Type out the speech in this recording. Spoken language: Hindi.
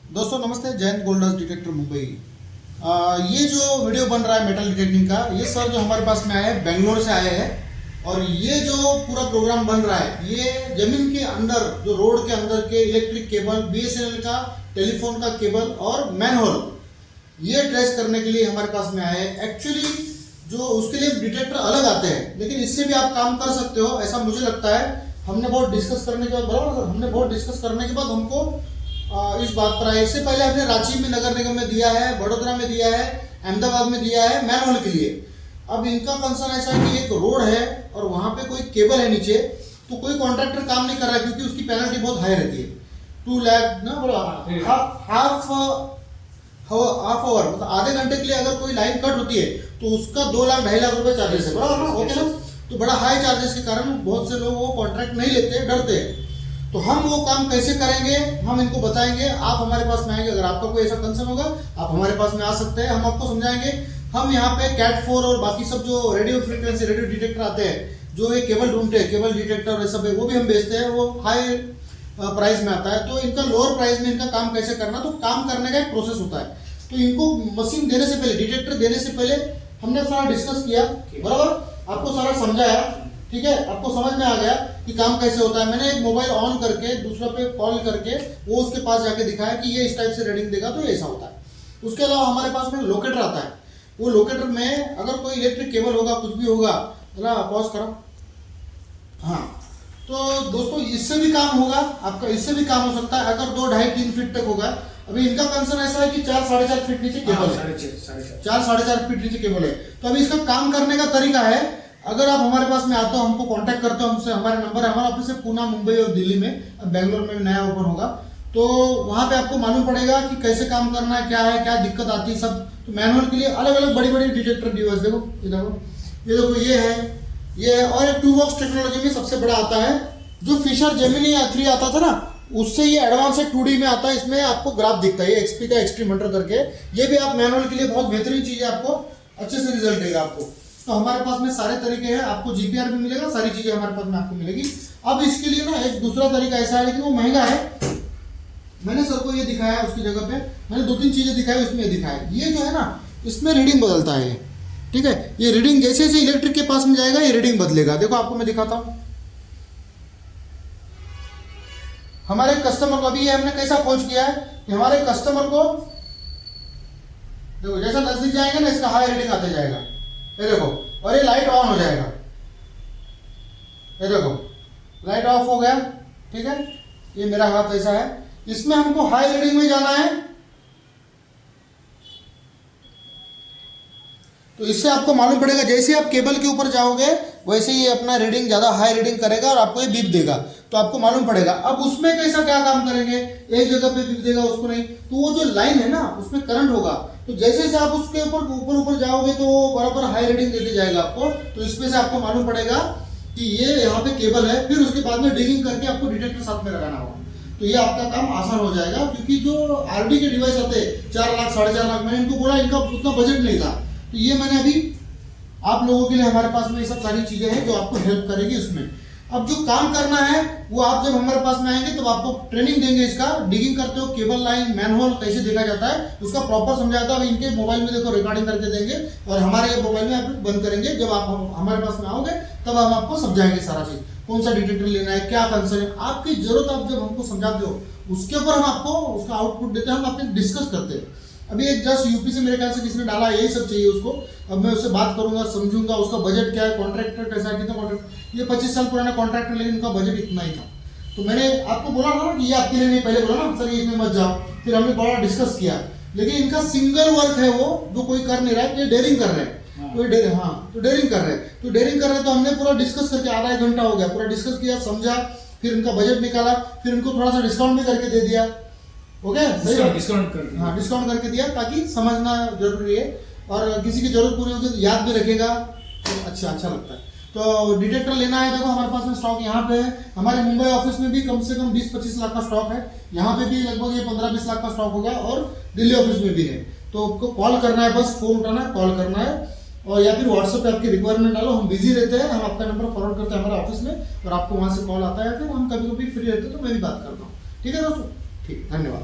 दोस्तों नमस्ते, जैन गोल्डर्स डिटेक्टर मुंबई। ये जो वीडियो बन रहा है मेटल डिटेक्टिंग का, ये सर जो हमारे पास में आए हैं बेंगलोर से आए हैं। और ये जो पूरा प्रोग्राम बन रहा है ये जमीन के अंदर जो रोड के अंदर के इलेक्ट्रिक केबल, बीएसएनएल का टेलीफोन का केबल और मैनहोल, ये ट्रेस करने के लिए हमारे पास में आए हैं। एक्चुअली जो उसके लिए डिटेक्टर अलग आते हैं, लेकिन इससे भी आप काम कर सकते हो ऐसा मुझे लगता है। हमने बहुत डिस्कस करने के बाद, बराबर सर, हमने बहुत डिस्कस करने के बाद हमको इस बात पर आए। इससे पहले हमने रांची में नगर निगम में दिया है, बड़ोदरा में दिया है, अहमदाबाद में दिया है मैनहोल के लिए। अब इनका कंसर्न ऐसा है कि एक रोड है और वहां पे कोई केबल है नीचे, तो कोई कॉन्ट्रैक्टर काम नहीं कर रहा है क्योंकि उसकी पेनल्टी बहुत हाई रहती है, 2 लाख ना, बोला हाफ आवर, मतलब आधे घंटे के लिए अगर कोई लाइन कट होती है तो उसका 2 लाख 2.5 लाख रुपए चार्जेस है, बराबर ना, ओके ना। तो बड़ा हाई चार्जेस के कारण बहुत से लोग वो कॉन्ट्रैक्ट नहीं लेते, डरते हैं। तो हम वो काम कैसे करेंगे हम इनको बताएंगे। आप हमारे पास में आएंगे, अगर आपका कोई ऐसा कंसर्न होगा आप हमारे पास में आ सकते हैं, हम आपको समझाएंगे। हम यहाँ पे कैट 4 और बाकी सब जो रेडियो फ्रीक्वेंसी रेडियो डिटेक्टर आते हैं, जो ये केबल ढूंढते हैं, केबल डिटेक्टर ये सब है, वो भी हम बेचते हैं। वो हाई प्राइस में आता है, तो इनका लोअर प्राइस में इनका काम कैसे करना, तो काम करने का एक प्रोसेस होता है। तो इनको मशीन देने से पहले, डिटेक्टर देने से पहले हमने सारा डिस्कस किया, बराबर, आपको सारा समझाया, ठीक है, आपको समझ में आ गया कि काम कैसे होता है। मैंने एक मोबाइल ऑन करके दूसरा पे कॉल करके वो उसके पास जाके दिखाया कि ये इस टाइप से रीडिंग देगा तो ऐसा होता है। उसके अलावा हमारे पास में लोकेटर आता है, वो लोकेटर में अगर कोई इलेक्ट्रिक केबल होगा, कुछ भी होगा, जरा पॉज करो। हाँ, तो दोस्तों इससे भी काम होगा आपका, इससे भी काम हो सकता है अगर 2, 2.5, 3 फीट तक होगा। अभी इनका कंसर्न ऐसा है कि 4, 4.5 फीट नीचे केबल है, 4, 4.5 फीट नीचे केबल है। तो अभी इसका काम करने का तरीका है, अगर आप हमारे पास में आते हो, हमको कांटेक्ट करते हो, हमसे, हमारे नंबर है, हमारा ऑफिस है पुणे, मुंबई और दिल्ली में, अब बेंगलोर में नया ओपन होगा, तो वहां पे आपको मालूम पड़ेगा कि कैसे काम करना है, क्या है, क्या दिक्कत आती है सब। तो मैनुअल के लिए अलग अलग बड़ी बड़ी डिटेक्टर डिवाइस, देखो ये देखो, ये देखो, ये है। और एक 2 बॉक्स टेक्नोलॉजी में सबसे बड़ा आता है, जो फिशर जेमिनी 3 आता था ना, उससे ये एडवांस है, 2D में आता है। इसमें आपको ग्राफ दिखता है, ये एक्सपी का एक्सट्रीम हंटर करके, ये भी आप मैनुअल के लिए बहुत बेहतरीन चीज है, आपको अच्छे से रिजल्ट देगा आपको। तो हमारे पास में सारे तरीके हैं, आपको जीपीआर भी मिलेगा, सारी चीजें हमारे पास में आपको मिलेगी। अब इसके लिए ना एक दूसरा तरीका ऐसा है, लेकिन वो महंगा है। मैंने सर को ये दिखाया, उसकी जगह पे मैंने 2-3 चीजें दिखाई, उसमें ये दिखाया। ये जो है ना, इसमें रीडिंग बदलता है, ठीक है। ये रीडिंग जैसे जैसे इलेक्ट्रिक के पास में जाएगा ये रीडिंग बदलेगा। देखो आपको मैं दिखाता हूं, हमारे कस्टमर को, अभी ये हमने कैसा खोज किया है कि हमारे कस्टमर को देखो, जैसा नजदीक जाएंगे ना इसका हाई रीडिंग आते जाएगा, ये देखो, और ये लाइट ऑन हो जाएगा, ये देखो लाइट ऑफ हो गया, ठीक है। ये मेरा हाथ ऐसा है, इसमें हमको हाई रीडिंग में जाना है, तो इससे आपको मालूम पड़ेगा, जैसे आप केबल के ऊपर जाओगे वैसे ही अपना रीडिंग ज्यादा हाई रीडिंग करेगा और आपको ये बीप देगा, तो आपको मालूम पड़ेगा। अब उसमें कैसा क्या काम करेंगे, एक जगह पे बीप देगा, उसको नहीं, तो वो जो लाइन है ना उसमें करंट होगा, तो जैसे जैसे आप उसके ऊपर जाओगे तो वो बराबर हाई रीडिंग देते जाएगा आपको। तो इसमें से आपको मालूम पड़ेगा कि ये यहाँ पे केबल है, फिर उसके बाद में डिगिंग करके आपको डिटेक्टर साथ में लगाना होगा, तो ये आपका काम आसान हो जाएगा। क्योंकि जो आरडी के डिवाइस आते हैं 4 लाख 4.5 लाख, मैंने इनको बोला इनका उतना बजट नहीं था, तो ये मैंने अभी आप लोगों के लिए, हमारे पास में ये सब सारी चीजें हैं जो आपको हेल्प करेगी उसमें। अब जो काम करना है वो आप जब हमारे पास में आएंगे तब आपको ट्रेनिंग देंगे, इसका डिगिंग करते हो, केबल लाइन, मैनहोल कैसे देखा जाता है उसका प्रॉपर समझाया था। अब इनके मोबाइल में देखो रिकॉर्डिंग करके देंगे और हमारे मोबाइल में आप बंद करेंगे। जब आप हमारे पास में आओगे तब हम आपको समझाएंगे सारा चीज, कौन सा डिटेक्टर लेना है, क्या कंसर्न है, आपकी जरूरत आप जब हमको समझाते हो उसके ऊपर हम आपको उसका आउटपुट देते हैं, हम आपसे डिस्कस करते हैं। अभी एक जस्ट यूपी से मेरे ख्याल से किसी ने डाला, यही सब चाहिए उसको। अब मैं उससे बात करूंगा, समझूंगा उसका बजट क्या है, कॉन्ट्रैक्टर कैसा है, कितना कॉन्ट्रैक्ट, ये 25 साल पुराना कॉन्ट्रैक्टर, लेकिन उनका बजट इतना ही था। तो मैंने आपको बोला ना कि ये आपके लिए नहीं, पहले बोला ना सर ये इसमें मत जाओ, फिर हमने बड़ा डिस्कस किया। लेकिन इनका सिंगल वर्क है वो, जो कोई कर नहीं रहा है, ये डेयरिंग कर रहे हैं, तो डेयरिंग कर रहे हैं, तो हमने पूरा डिस्कस करके आधा 1 घंटा हो गया, पूरा डिस्कस किया, समझा, फिर उनका बजट निकाला, फिर उनको थोड़ा सा डिस्काउंट भी करके दे दिया, ओके, डिस्काउंट करके, हाँ डिस्काउंट करके दिया, ताकि समझना जरूरी है और किसी की जरूरत पूरी होगी तो याद भी रखेगा, तो अच्छा लगता है। तो डिटेक्टर लेना है, देखो हमारे पास में स्टॉक यहाँ पे है, हमारे मुंबई ऑफिस में भी कम से कम 20-25 लाख का स्टॉक है, यहाँ पे भी लगभग ये 15-20 लाख का स्टॉक होगा, और दिल्ली ऑफिस में भी है। तो आपको कॉल करना है, बस फोन उठाना है, कॉल करना है, और या फिर व्हाट्सएप पे आपकी रिक्वायरमेंट डालो, हम बिजी रहते हैं, हम आपका नंबर फॉरवर्ड करते हैं हमारे ऑफिस में और आपको वहाँ से कॉल आता है, फिर हम कभी कभी फ्री रहते हैं तो मैं भी बात करता हूँ। ठीक है दोस्तों, ठीक, धन्यवाद।